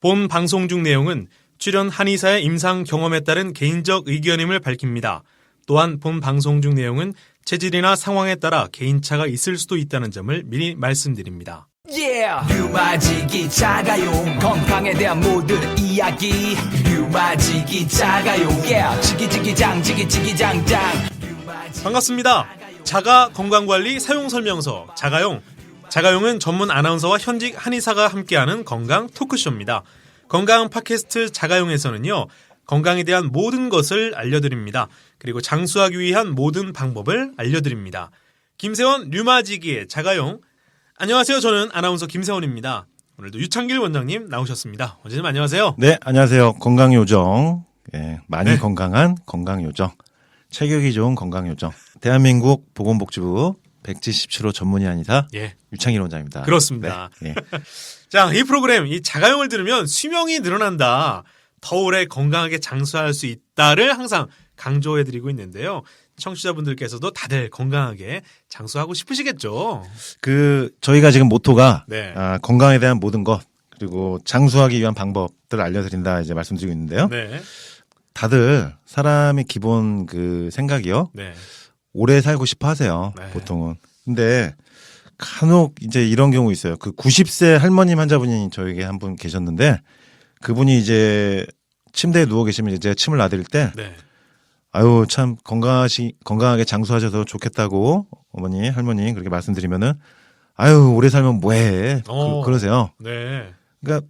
본 방송 중 내용은 출연 한의사의 임상 경험에 따른 개인적 의견임을 밝힙니다. 또한 본 방송 중 내용은 체질이나 상황에 따라 개인차가 있을 수도 있다는 점을 미리 말씀드립니다. 류마지기 자가용 건강에 대한 모든 이야기 류마지기 자가용 지기지기장 지기지기장장 반갑습니다. 자가 건강관리 사용설명서 자가용. 자가용은 전문 아나운서와 현직 한의사가 함께하는 건강 토크쇼입니다. 건강 팟캐스트 자가용에서는요, 건강에 대한 모든 것을 알려드립니다. 그리고 장수하기 위한 모든 방법을 알려드립니다. 김세원 류마지기의 자가용. 안녕하세요. 저는 아나운서 김세원입니다. 오늘도 유창길 원장님 나오셨습니다. 원장님 안녕하세요. 네, 안녕하세요. 건강요정. 예, 많이 건강한 건강요정. 체격이 좋은 건강요정. 대한민국 보건복지부 177호 전문의 한의사 유창길 원장입니다. 그렇습니다. 네. 자, 이 프로그램, 이 자가용을 들으면 수명이 늘어난다, 더 오래 건강하게 장수할 수 있다를 항상 강조해드리고 있는데요. 청취자분들께서도 다들 건강하게 장수하고 싶으시겠죠. 저희가 지금 모토가 네. 건강에 대한 모든 것, 그리고 장수하기 위한 방법들을 알려드린다 이제 말씀드리고 있는데요. 네. 다들 사람의 기본 생각이요. 네. 오래 살고 싶어 하세요. 네. 보통은. 근데 간혹 이제 이런 경우 있어요. 90세 할머님 환자분이 저에게 한 분 계셨는데, 그분이 이제 침대에 누워 계시면 이제 제가 침을 놔드릴 때, 네. 아유, 참 건강하게 장수하셔서 좋겠다고 어머니, 할머니 그렇게 말씀드리면은, 아유, 오래 살면 뭐해. 그러세요. 네. 그러니까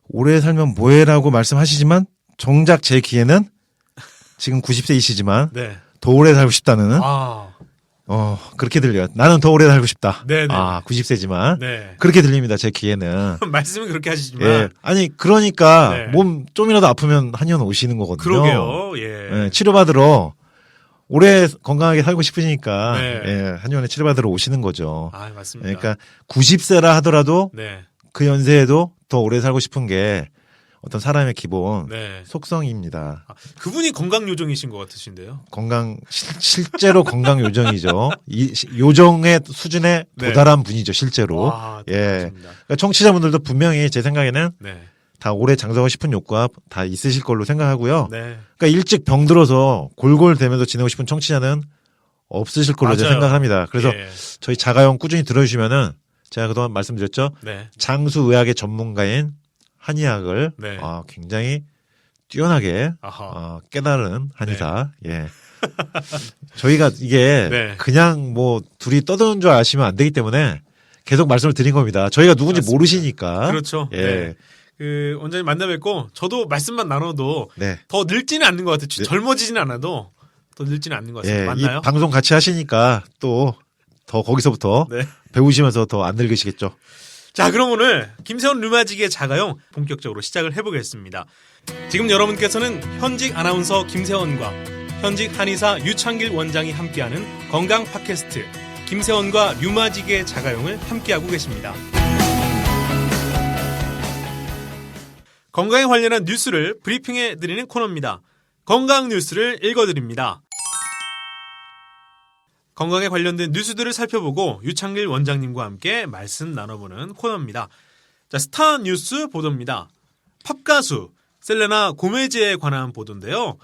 오래 살면 뭐해라고 말씀하시지만 정작 제 귀에는 지금 90세이시지만 네. 더 오래 살고 싶다는 그렇게 들려요. 나는 더 오래 살고 싶다. 네네. 90세지만 네. 그렇게 들립니다. 제 귀에는. 말씀은 그렇게 하시지만. 예. 아니 그러니까 네. 몸 좀이라도 아프면 한의원 오시는 거거든요. 그러게요. 예. 예, 치료받으러 오래 건강하게 살고 싶으니까 네. 예, 한의원에 치료받으러 오시는 거죠. 아, 맞습니다. 그러니까 90세라 하더라도 네. 그 연세에도 더 오래 살고 싶은 게 어떤 사람의 기본 네. 속성입니다. 그분이 건강 요정이신 것 같으신데요. 실제로 건강 요정이죠. 이 요정의 수준에 네. 도달한 분이죠, 실제로. 아, 예. 맞습니다. 그러니까 청취자분들도 분명히 제 생각에는 네. 다 오래 장수하고 싶은 욕구가 다 있으실 걸로 생각하고요. 네. 그러니까 일찍 병들어서 골골대면서 지내고 싶은 청취자는 없으실 걸로 제가 맞아요. 생각합니다. 그래서 예. 저희 자가용 꾸준히 들어주시면은 제가 그동안 말씀드렸죠. 네. 장수의학의 전문가인 한의학을 네. 굉장히 뛰어나게 아하. 깨달은 한의사. 예. 저희가 이게 네. 그냥 뭐 둘이 떠드는 줄 아시면 안 되기 때문에 계속 말씀을 드린 겁니다. 저희가 누군지 맞습니다. 모르시니까. 그렇죠. 예. 네. 원장님 만나 뵙고 저도 말씀만 나눠도 네. 더 늙지는 않는 것 같아요. 네. 젊어지지는 않아도 더 늙지는 않는 것 같습니다. 예. 맞나요? 이 방송 같이 하시니까 또 더 거기서부터 네. 배우시면서 더 안 늙으시겠죠. 자, 그럼 오늘 김세원 류마지기의 자가용 본격적으로 시작을 해보겠습니다. 지금 여러분께서는 현직 아나운서 김세원과 현직 한의사 유창길 원장이 함께하는 건강 팟캐스트 김세원과 류마지기의 자가용을 함께하고 계십니다. 건강에 관련한 뉴스를 브리핑해드리는 코너입니다. 건강 뉴스를 읽어드립니다. 건강에 관련된 뉴스들을 살펴보고 유창길 원장님과 함께 말씀 나눠보는 코너입니다. 자, 스타 뉴스 보도입니다. 팝가수 셀레나 고메즈에 관한 보도인데요.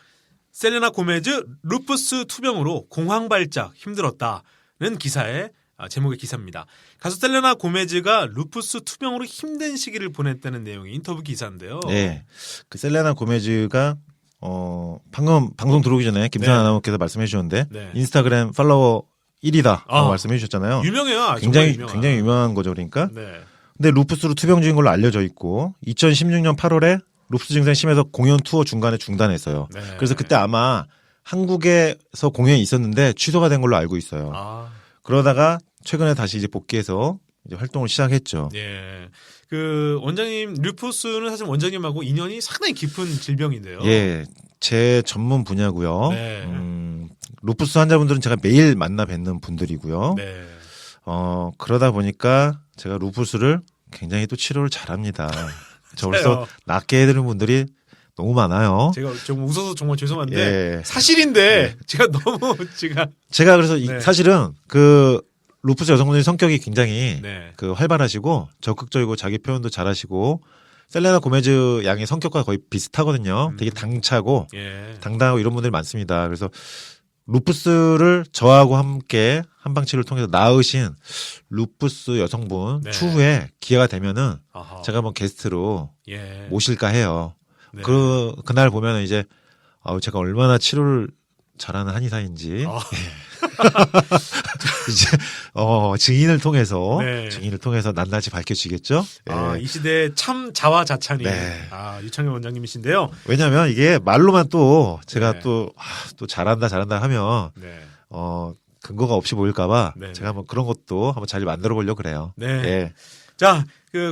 셀레나 고메즈 루푸스 투병으로 공황 발작 힘들었다는 기사의 제목의 기사입니다. 가수 셀레나 고메즈가 루푸스 투병으로 힘든 시기를 보냈다는 내용의 인터뷰 기사인데요. 네. 셀레나 고메즈가 방금 방송 들어오기 전에 김세환 네. 아나운서께서 말씀해 주셨는데 네. 인스타그램 팔로워 1위다 말씀해 주셨잖아요. 유명해요. 굉장히 유명한 거죠, 그러니까. 네. 근데 루푸스로 투병 중인 걸로 알려져 있고 2016년 8월에 루푸스 증상이 심해서 공연 투어 중간에 중단했어요. 네. 그래서 그때 아마 한국에서 공연이 있었는데 취소가 된 걸로 알고 있어요. 그러다가 최근에 다시 이제 복귀해서 이제 활동을 시작했죠. 예. 원장님 루푸스는 사실 원장님하고 인연이 상당히 깊은 질병인데요. 예. 제 전문 분야고요. 네. 루푸스 환자분들은 제가 매일 만나 뵙는 분들이고요. 네. 그러다 보니까 제가 루푸스를 굉장히 또 치료를 잘합니다. 저 벌써 낫게 해드리는 분들이 너무 많아요. 제가 좀 웃어서 정말 죄송한데 예. 사실인데 제가 제가 그래서 네. 사실은 루푸스 여성분의 성격이 굉장히 네. 활발하시고 적극적이고 자기 표현도 잘하시고 셀레나 고메즈 양의 성격과 거의 비슷하거든요. 되게 당차고 예. 당당하고 이런 분들이 많습니다. 그래서 루푸스를 저하고 함께 한방치료를 통해서 낳으신 루푸스 여성분 네. 추후에 기회가 되면은 아하. 제가 한번 게스트로 예. 모실까 해요. 네. 그날 보면 이제 제가 얼마나 치료를 잘하는 한의사인지 아. 이제 증인을 통해서 네. 낱낱이 밝혀지겠죠. 예. 이 시대의 참 자화자찬이 네. 유창현 원장님이신데요. 왜냐하면 이게 말로만 또 제가 네. 또 잘한다 하면 네. 근거가 없이 보일까봐 네. 제가 한번 그런 것도 한번 잘 만들어 보려고 그래요. 네. 예. 자,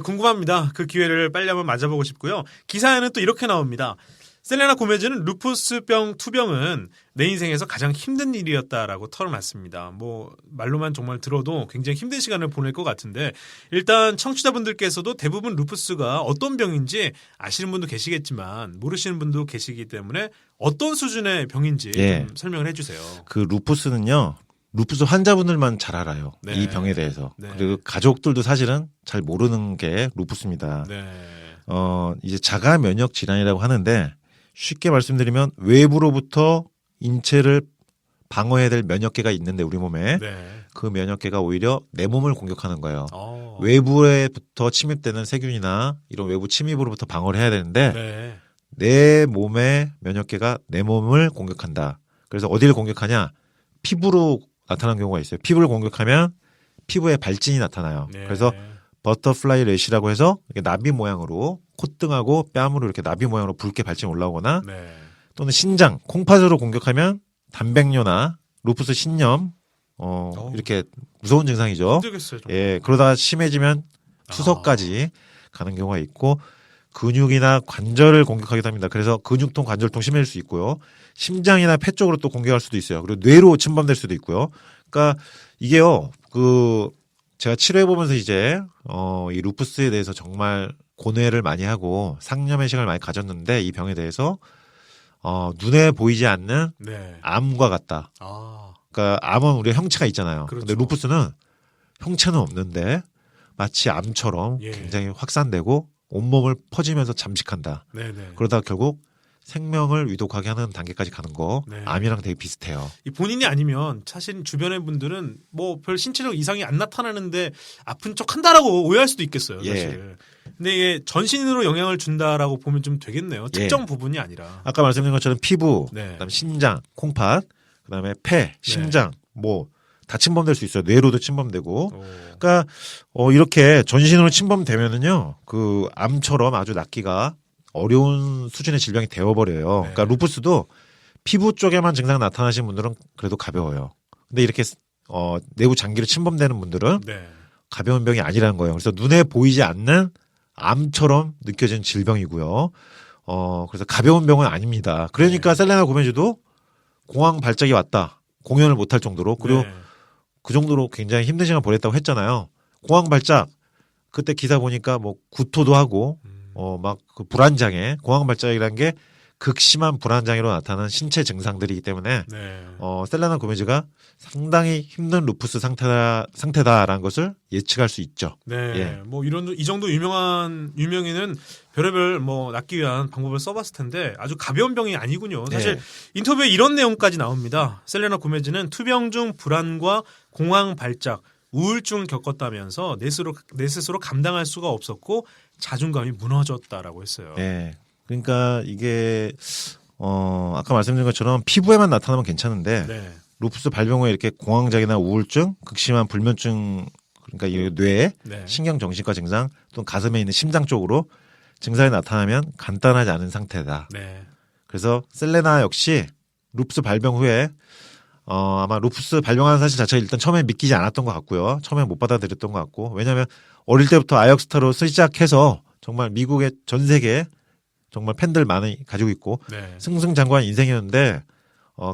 궁금합니다. 그 기회를 빨리 한번 맞아보고 싶고요. 기사에는 또 이렇게 나옵니다. 셀레나 고메즈는 루푸스병 투병은 내 인생에서 가장 힘든 일이었다라고 털어놨습니다. 뭐 말로만 정말 들어도 굉장히 힘든 시간을 보낼 것 같은데 일단 청취자분들께서도 대부분 루푸스가 어떤 병인지 아시는 분도 계시겠지만 모르시는 분도 계시기 때문에 어떤 수준의 병인지 예. 좀 설명을 해주세요. 그 루푸스는요. 루푸스 환자분들만 잘 알아요. 네. 이 병에 대해서. 네. 그리고 가족들도 사실은 잘 모르는 게 루푸스입니다. 네. 이제 자가 면역 질환이라고 하는데 쉽게 말씀드리면 외부로부터 인체를 방어해야 될 면역계가 있는데 우리 몸에 네. 그 면역계가 오히려 내 몸을 공격하는 거예요. 어. 외부에부터 침입되는 세균이나 이런 외부 침입으로부터 방어를 해야 되는데 네. 내 몸의 면역계가 내 몸을 공격한다. 그래서 어디를 공격하냐? 피부로 나타나는 경우가 있어요. 피부를 공격하면 피부에 발진이 나타나요. 네. 그래서 버터플라이 래시라고 해서 이렇게 나비 모양으로 콧등하고 뺨으로 이렇게 나비 모양으로 붉게 발진 올라오거나 네. 또는 신장, 콩팥으로 공격하면 단백뇨나 루푸스 신염 이렇게 무서운 증상이죠. 힘들겠어요. 정말. 예, 그러다가 심해지면 투석까지 가는 경우가 있고 근육이나 관절을 공격하기도 합니다. 그래서 근육통, 관절통 심해질 수 있고요. 심장이나 폐 쪽으로 또 공격할 수도 있어요. 그리고 뇌로 침범될 수도 있고요. 그러니까 이게요, 제가 치료해 보면서 이제 이 루푸스에 대해서 정말 고뇌를 많이 하고 상념의 시간을 많이 가졌는데 이 병에 대해서 눈에 보이지 않는 네. 암과 같다. 아. 그러니까 암은 우리가 형체가 있잖아요. 그렇죠. 근데 루푸스는 형체는 없는데 마치 암처럼 예. 굉장히 확산되고 온몸을 퍼지면서 잠식한다. 네네. 그러다 결국 생명을 위독하게 하는 단계까지 가는 거 네. 암이랑 되게 비슷해요. 이 본인이 아니면 사실 주변의 분들은 뭐 별 신체적 이상이 안 나타나는데 아픈 척 한다라고 오해할 수도 있겠어요. 예. 사실. 근데 이게 전신으로 영향을 준다라고 보면 좀 되겠네요. 특정 부분이 아니라. 아까 말씀드린 것처럼 피부, 네. 그다음에 신장, 콩팥, 그다음에 폐, 심장, 다 침범될 수 있어요. 뇌로도 침범되고. 그러니까 이렇게 전신으로 침범되면은요, 그 암처럼 아주 낫기가 어려운 수준의 질병이 되어버려요. 네. 그러니까 루푸스도 피부 쪽에만 증상 나타나신 분들은 그래도 가벼워요. 근데 이렇게 내부 장기로 침범되는 분들은 네. 가벼운 병이 아니라는 거예요. 그래서 눈에 보이지 않는 암처럼 느껴지는 질병이고요. 그래서 가벼운 병은 아닙니다. 그러니까 셀레나 고메즈도 공황 발작이 왔다. 공연을 못할 정도로. 그리고 네. 그 정도로 굉장히 힘든 시간 보냈다고 했잖아요. 공황 발작. 그때 기사 보니까 뭐 구토도 하고 막 그 불안장애, 공황 발작이라는 게 극심한 불안장애로 나타나는 신체 증상들이기 때문에 네. 셀레나 고메즈가 상당히 힘든 루푸스 상태다라는 것을 예측할 수 있죠. 네. 예. 뭐 이 정도 유명인은 별의별 뭐 낫기 위한 방법을 써봤을 텐데 아주 가벼운 병이 아니군요. 사실 네. 인터뷰에 이런 내용까지 나옵니다. 셀레나 고메즈는 투병 중 불안과 공황 발작, 우울증을 겪었다면서 내 스스로 감당할 수가 없었고 자존감이 무너졌다라고 했어요. 네. 그러니까 이게 아까 말씀드린 것처럼 피부에만 나타나면 괜찮은데 네. 루푸스 발병 후에 이렇게 공황장애나 우울증, 극심한 불면증, 그러니까 이 뇌, 네. 신경정신과 증상 또는 가슴에 있는 심장 쪽으로 증상이 나타나면 간단하지 않은 상태다. 네. 그래서 셀레나 역시 루푸스 발병 후에 아마 루푸스 발병하는 사실 자체가 일단 처음에 믿기지 않았던 것 같고요. 처음에 못 받아들였던 것 같고. 왜냐하면 어릴 때부터 아역스타로 시작해서 정말 미국의 전 세계 정말 팬들 많이 가지고 있고 네. 승승장구한 인생이었는데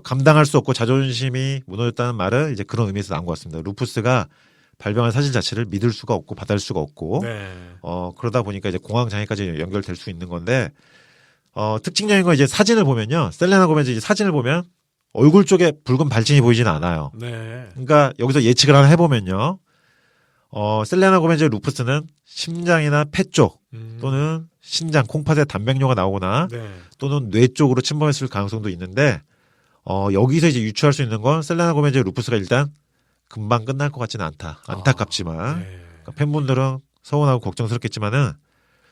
감당할 수 없고 자존심이 무너졌다는 말은 이제 그런 의미에서 나온 것 같습니다. 루푸스가 발병한 사실 자체를 믿을 수가 없고 받아들 수가 없고 네. 그러다 보니까 이제 공황 장애까지 연결될 수 있는 건데 특징적인 건 이제 사진을 보면요. 셀레나 고메즈 이제 사진을 보면 얼굴 쪽에 붉은 발진이 보이지는 않아요. 네. 그러니까 여기서 예측을 하나 해보면요. 셀레나 고메즈의 루푸스는 심장이나 폐 쪽 또는 신장, 콩팥에 단백뇨가 나오거나 네. 또는 뇌 쪽으로 침범했을 가능성도 있는데 여기서 이제 유추할 수 있는 건 셀레나 고메즈의 루푸스가 일단 금방 끝날 것 같지는 않다. 안타깝지만 네. 그러니까 팬분들은 서운하고 걱정스럽겠지만은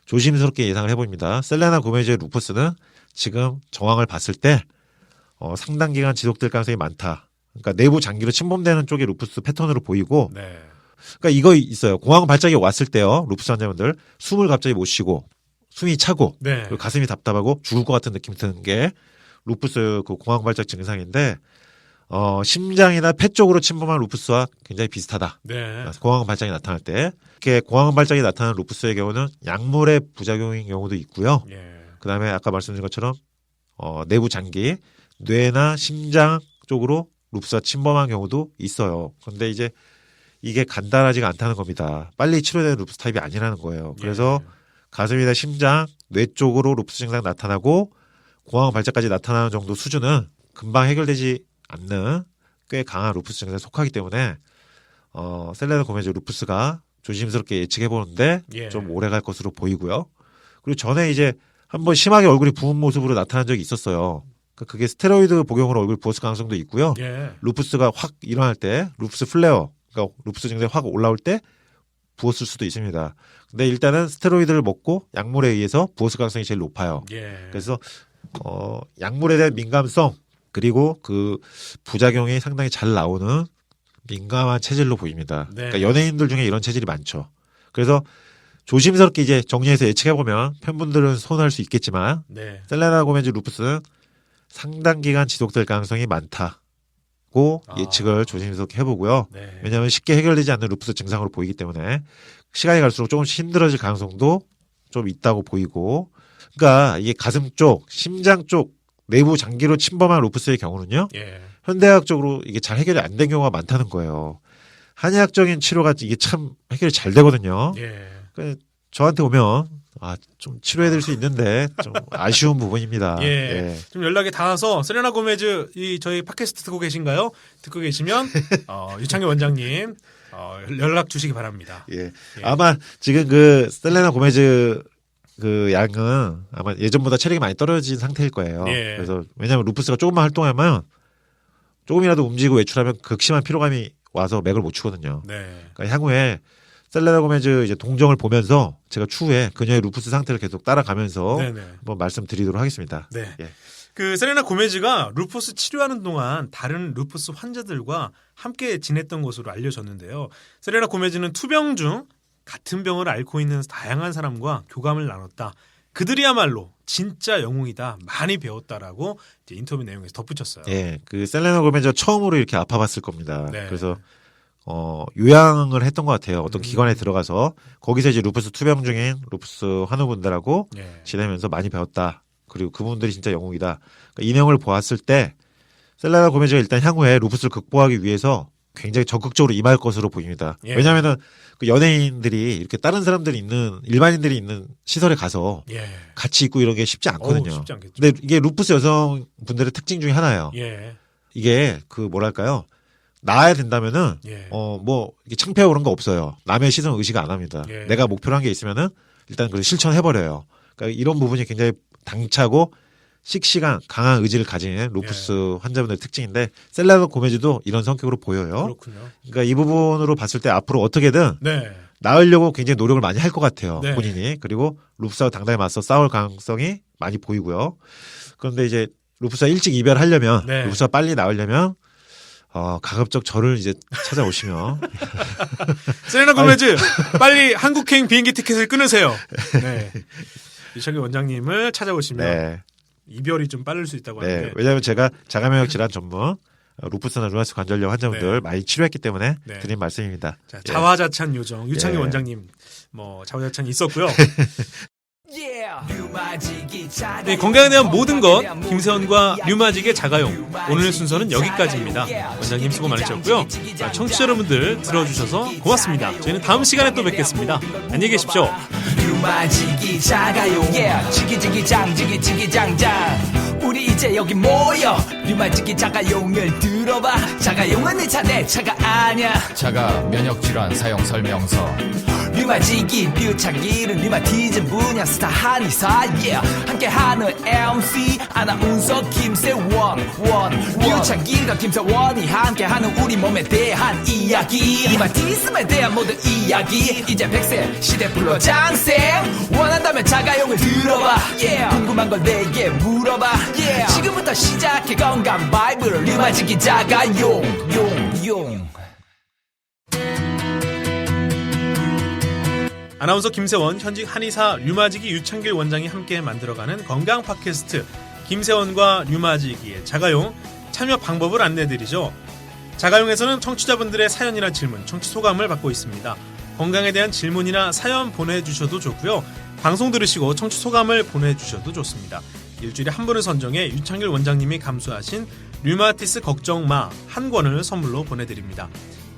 조심스럽게 예상을 해봅니다. 셀레나 고메즈의 루푸스는 지금 정황을 봤을 때 상당 기간 지속될 가능성이 많다. 그러니까 내부 장기로 침범되는 쪽의 루푸스 패턴으로 보이고, 네. 그러니까 이거 있어요. 공황 발작이 왔을 때요, 루푸스 환자분들 숨을 갑자기 못 쉬고 숨이 차고 네. 그리고 가슴이 답답하고 죽을 것 같은 느낌이 드는 게 루푸스 그 공황 발작 증상인데, 심장이나 폐 쪽으로 침범한 루푸스와 굉장히 비슷하다. 네. 공황 발작이 나타날 때 이렇게 공황 발작이 나타나는 루푸스의 경우는 약물의 부작용인 경우도 있고요. 예. 그다음에 아까 말씀드린 것처럼 내부 장기, 뇌나 심장 쪽으로 루푸스가 침범한 경우도 있어요. 그런데 이제 이게 간단하지가 않다는 겁니다. 빨리 치료되는 루푸스 타입이 아니라는 거예요. 그래서 예. 가슴이나 심장, 뇌 쪽으로 루푸스 증상이 나타나고 공황 발작까지 나타나는 정도 수준은 금방 해결되지 않는 꽤 강한 루푸스 증상에 속하기 때문에 셀레나 고메즈 루푸스가 조심스럽게 예측해 보는데 예. 좀 오래 갈 것으로 보이고요. 그리고 전에 이제 한번 심하게 얼굴이 부은 모습으로 나타난 적이 있었어요. 그게 스테로이드 복용으로 얼굴 부었을 가능성도 있고요. 예. 루푸스가 확 일어날 때, 루푸스 플레어, 그러니까 루푸스 증상이 확 올라올 때 부었을 수도 있습니다. 근데 일단은 스테로이드를 먹고 약물에 의해서 부었을 가능성이 제일 높아요. 예. 그래서 약물에 대한 민감성 그리고 그 부작용이 상당히 잘 나오는 민감한 체질로 보입니다. 네. 그러니까 연예인들 중에 이런 체질이 많죠. 그래서 조심스럽게 이제 정리해서 예측해 보면 팬분들은 서운할 수 있겠지만 네. 셀레나 고메즈 루푸스는 상당 기간 지속될 가능성이 많다고 예측을 조심스럽게 해보고요. 네. 왜냐하면 쉽게 해결되지 않는 루푸스 증상으로 보이기 때문에 시간이 갈수록 조금씩 힘들어질 가능성도 좀 있다고 보이고, 그러니까 이게 가슴 쪽, 심장 쪽 내부 장기로 침범한 루푸스의 경우는요, 예. 현대학적으로 이게 잘 해결이 안 된 경우가 많다는 거예요. 한의학적인 치료가 이게 참 해결이 잘 되거든요. 예. 그러니까 저한테 오면 좀 치료해드릴 수 있는데 좀 아쉬운 부분입니다. 예. 좀 연락이 닿아서 셀레나 고메즈 저희 팟캐스트 듣고 계신가요? 듣고 계시면 유창현 원장님 연락 주시기 바랍니다. 예. 예. 아마 지금 그 셀레나 고메즈 그 양은 아마 예전보다 체력이 많이 떨어진 상태일 거예요. 예. 그래서 왜냐하면 루푸스가 조금만 활동하면 조금이라도 움직이고 외출하면 극심한 피로감이 와서 맥을 못 추거든요. 네. 그러니까 향후에 셀레나 고메즈 이제 동정을 보면서 제가 추후에 그녀의 루푸스 상태를 계속 따라가면서 네네. 한번 말씀드리도록 하겠습니다. 네. 예. 그 셀레나 고메즈가 루푸스 치료하는 동안 다른 루푸스 환자들과 함께 지냈던 것으로 알려졌는데요. 셀레나 고메즈는 투병 중 같은 병을 앓고 있는 다양한 사람과 교감을 나눴다. 그들이야말로 진짜 영웅이다. 많이 배웠다라고 이제 인터뷰 내용에서 덧붙였어요. 예, 그 셀레나 고메즈가 처음으로 이렇게 아파봤을 겁니다. 네. 그래서 요양을 했던 것 같아요. 어떤 기관에 들어가서 거기서 이제 루푸스 투병 중인 루푸스 환우분들하고 예. 지내면서 많이 배웠다. 그리고 그분들이 진짜 영웅이다. 그러니까 이 내용을 보았을 때 셀레나 고메즈가 일단 향후에 루푸스를 극복하기 위해서 굉장히 적극적으로 임할 것으로 보입니다. 예. 왜냐하면은 그 연예인들이 이렇게 다른 사람들이 있는 일반인들이 있는 시설에 가서 예. 같이 있고 이런 게 쉽지 않거든요. 쉽지 않겠죠. 근데 이게 루푸스 여성분들의 특징 중에 하나예요. 예. 이게 그 뭐랄까요? 나아야 된다면은 예. 뭐 이게 창피하고 그런 거 없어요. 남의 시선 의식 안 합니다. 예. 내가 목표로 한 게 있으면은 일단 그걸 실천해 버려요. 그러니까 이런 부분이 굉장히 당차고 씩씩한 강한 의지를 가진 루푸스 환자분들의 특징인데 셀레나 고메즈도 이런 성격으로 보여요. 그렇군요. 그러니까 이 부분으로 봤을 때 앞으로 어떻게든 네. 나으려고 굉장히 노력을 많이 할 것 같아요. 네. 본인이. 그리고 루푸스와 당당히 맞서 싸울 가능성이 많이 보이고요. 그런데 이제 루푸스와 일찍 이별하려면 네. 루푸스와 빨리 나으려면 가급적 저를 이제 찾아오시면 셀레나 고메즈 빨리 한국행 비행기 티켓을 끊으세요. 네. 유창기 원장님을 찾아오시면 네. 이별이 좀 빠를 수 있다고 하는데. 네. 왜냐하면 제가 자가면역 질환 전문 루푸스나 루마스 관절염 환자분들 네. 많이 치료했기 때문에 네. 드린 말씀입니다. 자, 예. 자화자찬 요정 유창기 예. 원장님 자화자찬이 있었고요. 네, 건강에 대한 모든 것 김세원과 류마직의 자가용 오늘 순서는 여기까지입니다. 원장님 수고 많으셨고요. 청취자 여러분들 들어주셔서 고맙습니다. 저희는 다음 시간에 또 뵙겠습니다. 안녕히 계십시오. 류마지기 자가용 지기지기장 지기지기장장 우리 이제 여기 모여 류마지기 자가용을 들어봐 자가용은 내 차 내 차가 아냐 자가 면역질환 사용 설명서 류마지기 뷰차기는 류마티즘 분야 스타 한의사 yeah. 함께하는 MC 아나운서 김세원 뷰차기가 김세원이 함께하는 우리 몸에 대한 이야기 류마티즘에 대한 모든 이야기 이제 100세 시대 불러 장생 원한다면 자가용을 들어봐 yeah. 궁금한 걸 내게 물어봐 yeah. 지금부터 시작해 건강 바이블 류마지기 자가용 용 아나운서 김세원, 현직 한의사 류마지기 유창길 원장이 함께 만들어가는 건강 팟캐스트 김세원과 류마지기의 자가용 참여 방법을 안내드리죠. 자가용에서는 청취자분들의 사연이나 질문, 청취 소감을 받고 있습니다. 건강에 대한 질문이나 사연 보내주셔도 좋고요. 방송 들으시고 청취 소감을 보내주셔도 좋습니다. 일주일에 한 분을 선정해 유창길 원장님이 감수하신 류마티스 걱정 마 한 권을 선물로 보내드립니다.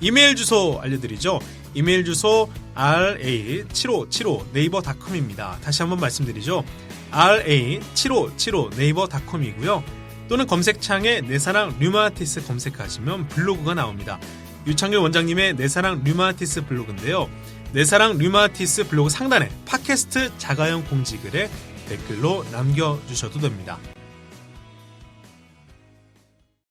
이메일 주소 알려드리죠. 이메일 주소 ra7575naver.com입니다. 다시 한번 말씀드리죠. ra7575naver.com이고요. 또는 검색창에 내사랑 류마티스 검색하시면 블로그가 나옵니다. 유창길 원장님의 내사랑 류마티스 블로그인데요. 내사랑 류마티스 블로그 상단에 팟캐스트 자가용 공지글에 댓글로 남겨주셔도 됩니다.